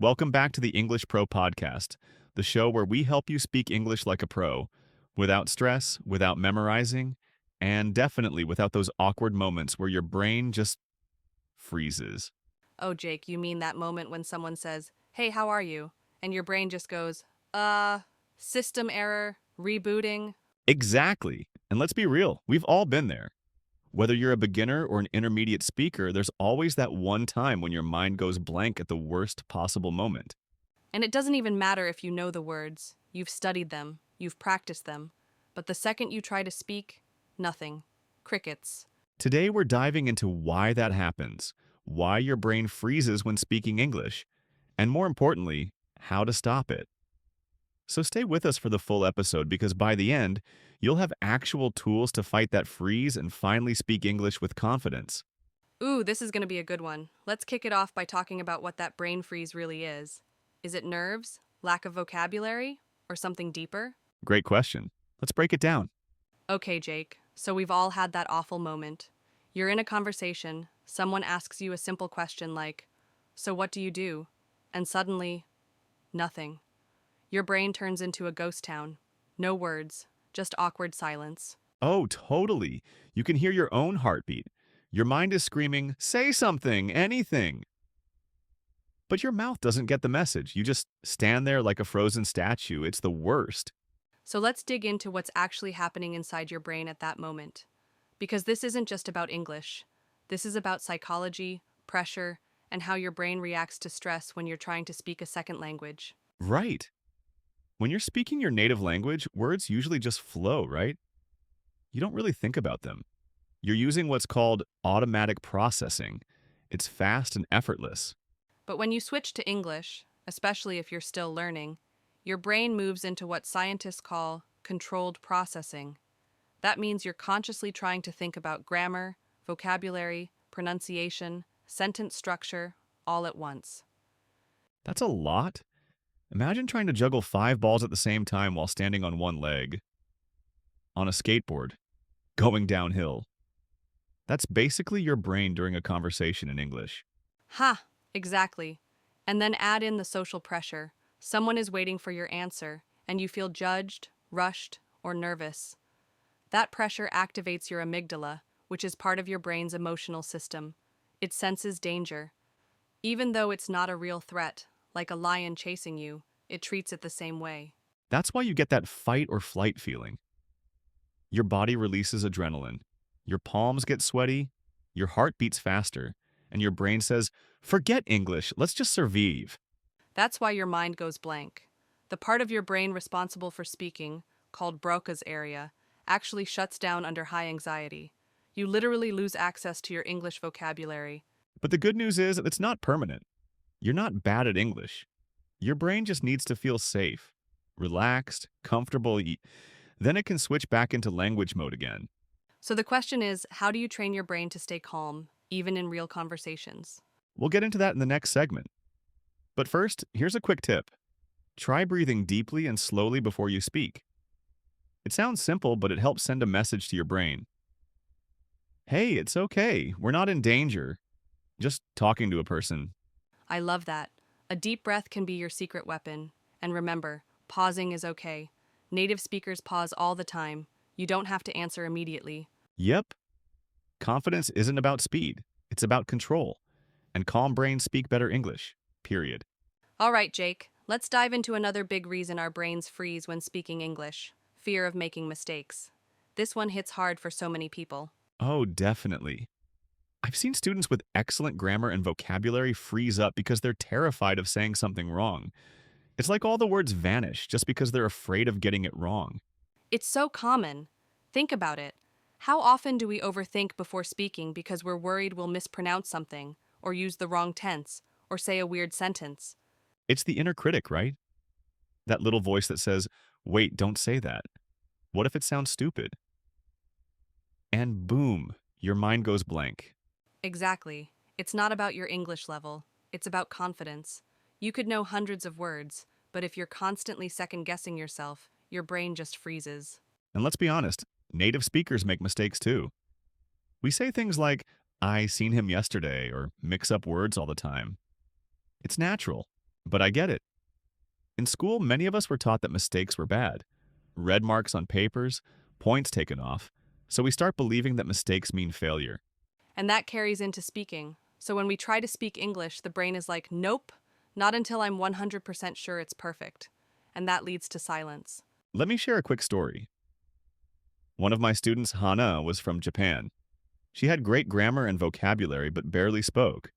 Welcome back to the English Pro Podcast, the show where we help you speak English like a pro, without stress, without memorizing, and definitely without those awkward moments where your brain just freezes. Oh, Jake, you mean that moment when someone says, "Hey, how are you?" And your brain just goes, system error, rebooting. Exactly. And let's be real, we've all been there. Whether you're a beginner or an intermediate speaker, there's always that one time when your mind goes blank at the worst possible moment. And it doesn't even matter if you know the words. You've studied them, you've practiced them. But the second you try to speak, nothing. Crickets. Today, we're diving into why that happens, why your brain freezes when speaking English, and more importantly, how to stop it. So stay with us for the full episode because by the end, you'll have actual tools to fight that freeze and finally speak English with confidence. Ooh, this is going to be a good one. Let's kick it off by talking about what that brain freeze really is. Is it nerves, lack of vocabulary, or something deeper? Great question. Let's break it down. Okay, Jake, so we've all had that awful moment. You're in a conversation, someone asks you a simple question like, "So what do you do?" And suddenly, nothing. Your brain turns into a ghost town. No words, just awkward silence. Oh, totally. You can hear your own heartbeat. Your mind is screaming, say something, anything. But your mouth doesn't get the message. You just stand there like a frozen statue. It's the worst. So let's dig into what's actually happening inside your brain at that moment. Because this isn't just about English. This is about psychology, pressure, and how your brain reacts to stress when you're trying to speak a second language. Right. When you're speaking your native language, words usually just flow, right? You don't really think about them. You're using what's called automatic processing. It's fast and effortless. But when you switch to English, especially if you're still learning, your brain moves into what scientists call controlled processing. That means you're consciously trying to think about grammar, vocabulary, pronunciation, sentence structure, all at once. That's a lot. Imagine trying to juggle 5 balls at the same time while standing on one leg, on a skateboard, going downhill. That's basically your brain during a conversation in English. Ha, exactly. And then add in the social pressure. Someone is waiting for your answer, and you feel judged, rushed, or nervous. That pressure activates your amygdala, which is part of your brain's emotional system. It senses danger. Even though it's not a real threat, like a lion chasing you, it treats it the same way. That's why you get that fight or flight feeling. Your body releases adrenaline. Your palms get sweaty. Your heart beats faster. And your brain says, forget English, let's just survive. That's why your mind goes blank. The part of your brain responsible for speaking, called Broca's area, actually shuts down under high anxiety. You literally lose access to your English vocabulary. But the good news is it's not permanent. You're not bad at English. Your brain just needs to feel safe, relaxed, comfortable. Then it can switch back into language mode again. So the question is, how do you train your brain to stay calm, even in real conversations? We'll get into that in the next segment. But first, here's a quick tip. Try breathing deeply and slowly before you speak. It sounds simple, but it helps send a message to your brain. Hey, it's okay. We're not in danger. Just talking to a person. I love that. A deep breath can be your secret weapon. And remember, pausing is okay. Native speakers pause all the time. You don't have to answer immediately. Yep. Confidence isn't about speed. It's about control. And calm brains speak better English. Period. All right, Jake, let's dive into another big reason our brains freeze when speaking English: fear of making mistakes. This one hits hard for so many people. Oh, definitely. I've seen students with excellent grammar and vocabulary freeze up because they're terrified of saying something wrong. It's like all the words vanish just because they're afraid of getting it wrong. It's so common. Think about it. How often do we overthink before speaking because we're worried we'll mispronounce something, or use the wrong tense, or say a weird sentence? It's the inner critic, right? That little voice that says, wait, don't say that. What if it sounds stupid? And boom, your mind goes blank. Exactly. It's not about your English level. It's about confidence. You could know hundreds of words, but if you're constantly second-guessing yourself, your brain just freezes. And let's be honest, native speakers make mistakes too. We say things like, I seen him yesterday, or mix up words all the time. It's natural. But I get it. In school, many of us were taught that mistakes were bad. Red marks on papers, points taken off. So we start believing that mistakes mean failure. And that carries into speaking. So when we try to speak English, the brain is like, nope, not until I'm 100% sure it's perfect. And that leads to silence. Let me share a quick story. One of my students, Hana, was from Japan. She had great grammar and vocabulary, but barely spoke.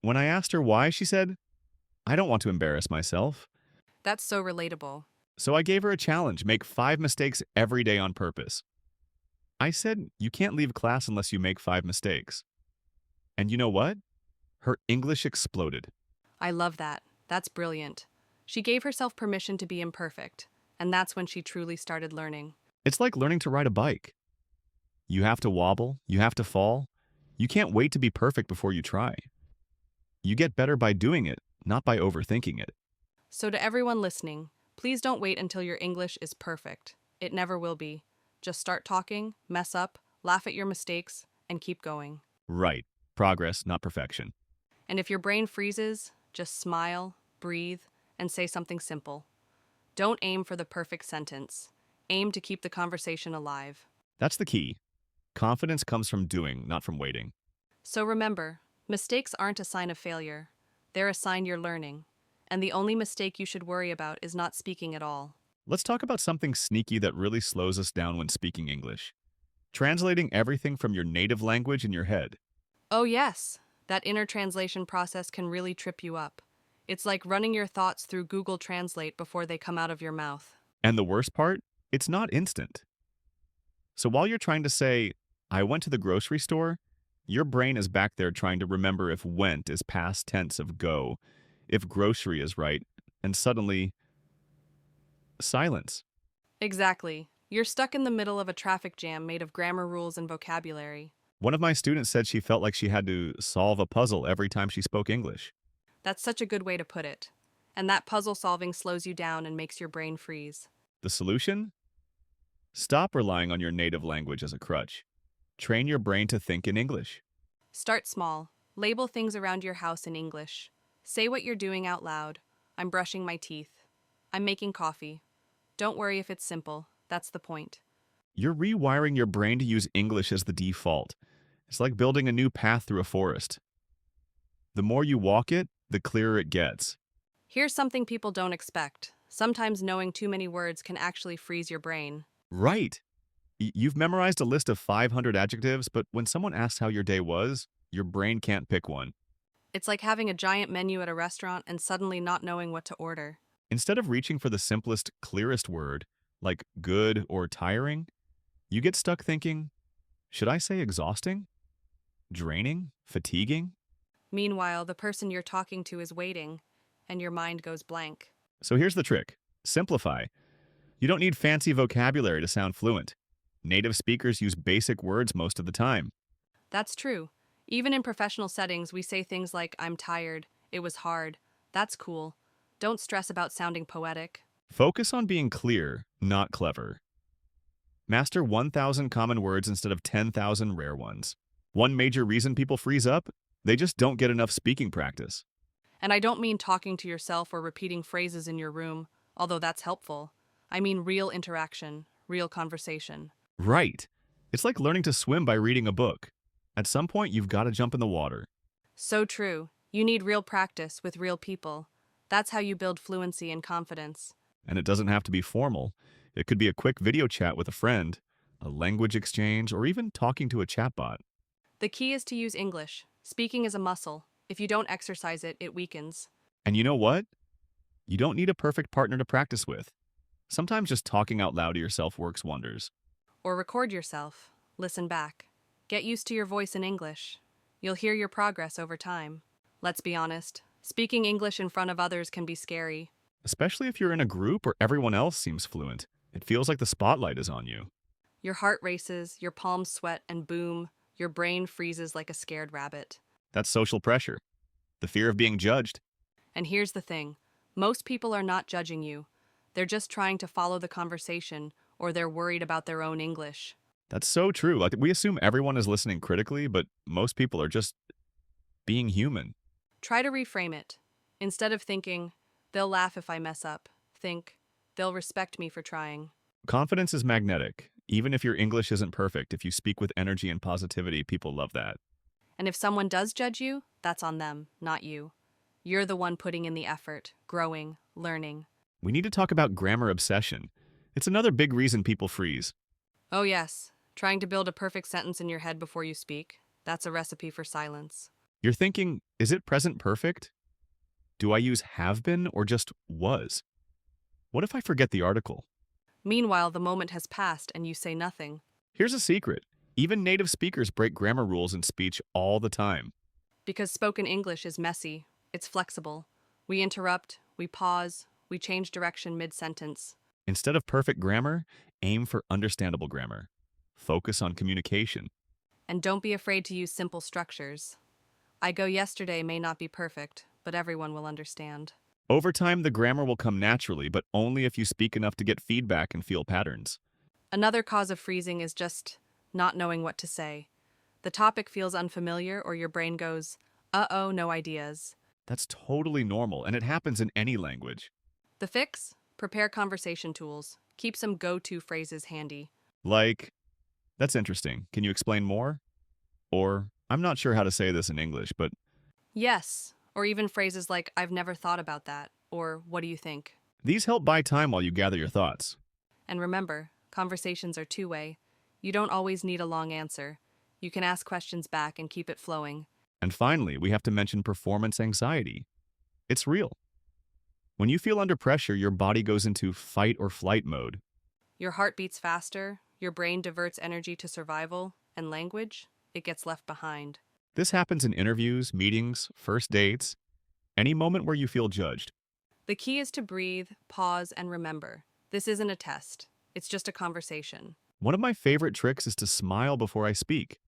When I asked her why, she said, I don't want to embarrass myself. That's so relatable. So I gave her a challenge, make 5 mistakes every day on purpose. I said, you can't leave class unless you make 5 mistakes. And you know what? Her English exploded. I love that. That's brilliant. She gave herself permission to be imperfect, and that's when she truly started learning. It's like learning to ride a bike. You have to wobble, you have to fall. You can't wait to be perfect before you try. You get better by doing it, not by overthinking it. So to everyone listening, please don't wait until your English is perfect. It never will be. Just start talking, mess up, laugh at your mistakes, and keep going. Right. Progress, not perfection. And if your brain freezes, just smile, breathe, and say something simple. Don't aim for the perfect sentence. Aim to keep the conversation alive. That's the key. Confidence comes from doing, not from waiting. So remember, mistakes aren't a sign of failure. They're a sign you're learning. And the only mistake you should worry about is not speaking at all. Let's talk about something sneaky that really slows us down when speaking English. Translating everything from your native language in your head. Oh yes, that inner translation process can really trip you up. It's like running your thoughts through Google Translate before they come out of your mouth. And the worst part? It's not instant. So while you're trying to say, I went to the grocery store, your brain is back there trying to remember if went is past tense of go, if grocery is right, and suddenly, silence. Exactly. You're stuck in the middle of a traffic jam made of grammar rules and vocabulary. One of my students said she felt like she had to solve a puzzle every time she spoke English. That's such a good way to put it. And that puzzle solving slows you down and makes your brain freeze. The solution? Stop relying on your native language as a crutch. Train your brain to think in English. Start small. Label things around your house in English. Say what you're doing out loud. I'm brushing my teeth. I'm making coffee. Don't worry if it's simple. That's the point. You're rewiring your brain to use English as the default. It's like building a new path through a forest. The more you walk it, the clearer it gets. Here's something people don't expect. Sometimes knowing too many words can actually freeze your brain. Right. You've memorized a list of 500 adjectives, but when someone asks how your day was, your brain can't pick one. It's like having a giant menu at a restaurant and suddenly not knowing what to order. Instead of reaching for the simplest, clearest word, like good or tiring, you get stuck thinking, should I say exhausting? Draining? Fatiguing? Meanwhile, the person you're talking to is waiting, and your mind goes blank. So here's the trick. Simplify. You don't need fancy vocabulary to sound fluent. Native speakers use basic words most of the time. That's true. Even in professional settings, we say things like, I'm tired, it was hard, that's cool. Don't stress about sounding poetic. Focus on being clear, not clever. Master 1,000 common words instead of 10,000 rare ones. One major reason people freeze up? They just don't get enough speaking practice. And I don't mean talking to yourself or repeating phrases in your room, although that's helpful. I mean real interaction, real conversation. Right. It's like learning to swim by reading a book. At some point, you've got to jump in the water. So true. You need real practice with real people. That's how you build fluency and confidence. And it doesn't have to be formal. It could be a quick video chat with a friend, a language exchange, or even talking to a chatbot. The key is to use English. Speaking is a muscle. If you don't exercise it, it weakens. And you know what? You don't need a perfect partner to practice with. Sometimes just talking out loud to yourself works wonders. Or record yourself. Listen back. Get used to your voice in English. You'll hear your progress over time. Let's be honest. Speaking English in front of others can be scary. Especially if you're in a group where everyone else seems fluent. It feels like the spotlight is on you. Your heart races, your palms sweat, and boom, your brain freezes like a scared rabbit. That's social pressure. The fear of being judged. And here's the thing. Most people are not judging you. They're just trying to follow the conversation, or they're worried about their own English. That's so true. Like, we assume everyone is listening critically, but most people are just being human. Try to reframe it. Instead of thinking, they'll laugh if I mess up, think, they'll respect me for trying. Confidence is magnetic. Even if your English isn't perfect, if you speak with energy and positivity, people love that. And if someone does judge you, that's on them, not you. You're the one putting in the effort, growing, learning. We need to talk about grammar obsession. It's another big reason people freeze. Oh, yes, trying to build a perfect sentence in your head before you speak. That's a recipe for silence. You're thinking, is it present perfect? Do I use have been or just was? What if I forget the article? Meanwhile, the moment has passed and you say nothing. Here's a secret. Even native speakers break grammar rules in speech all the time. Because spoken English is messy, it's flexible. We interrupt, we pause, we change direction mid-sentence. Instead of perfect grammar, aim for understandable grammar. Focus on communication. And don't be afraid to use simple structures. I go yesterday may not be perfect, but everyone will understand. Over time, the grammar will come naturally, but only if you speak enough to get feedback and feel patterns. Another cause of freezing is just not knowing what to say. The topic feels unfamiliar or your brain goes, uh-oh, no ideas. That's totally normal, and it happens in any language. The fix? Prepare conversation tools. Keep some go-to phrases handy. Like, that's interesting. Can you explain more? Or, I'm not sure how to say this in English, but Yes, or even phrases like, I've never thought about that, or what do you think? these help buy time while you gather your thoughts. And remember, conversations are two-way. You don't always need a long answer. You can ask questions back and keep it flowing. And finally, we have to mention performance anxiety. It's real. When you feel under pressure, your body goes into fight or flight mode. Your heart beats faster, your brain diverts energy to survival, and language, it gets left behind. This happens in interviews, meetings, first dates, any moment where you feel judged. The key is to breathe, pause, and remember. This isn't a test. It's just a conversation. One of my favorite tricks is to smile before I speak.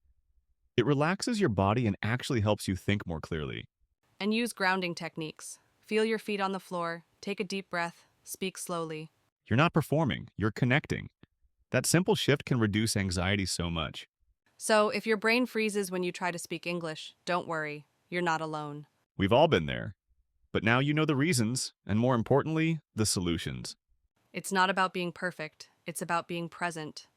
It relaxes your body and actually helps you think more clearly. And use grounding techniques. Feel your feet on the floor, take a deep breath, speak slowly. You're not performing, you're connecting. That simple shift can reduce anxiety so much. So, if your brain freezes when you try to speak English, don't worry. You're not alone. We've all been there. But now you know the reasons, and more importantly, the solutions. It's not about being perfect, it's about being present.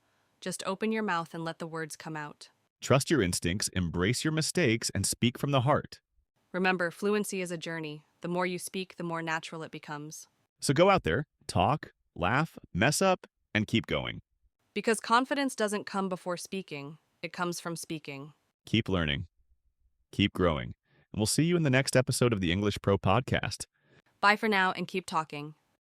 Just open your mouth and let the words come out. Trust your instincts, embrace your mistakes, and speak from the heart. Remember, fluency is a journey. The more you speak, the more natural it becomes. So go out there, talk, laugh, mess up, and keep going. Because confidence doesn't come before speaking, it comes from speaking. Keep learning. Keep growing. And we'll see you in the next episode of the English Pro Podcast. Bye for now and keep talking.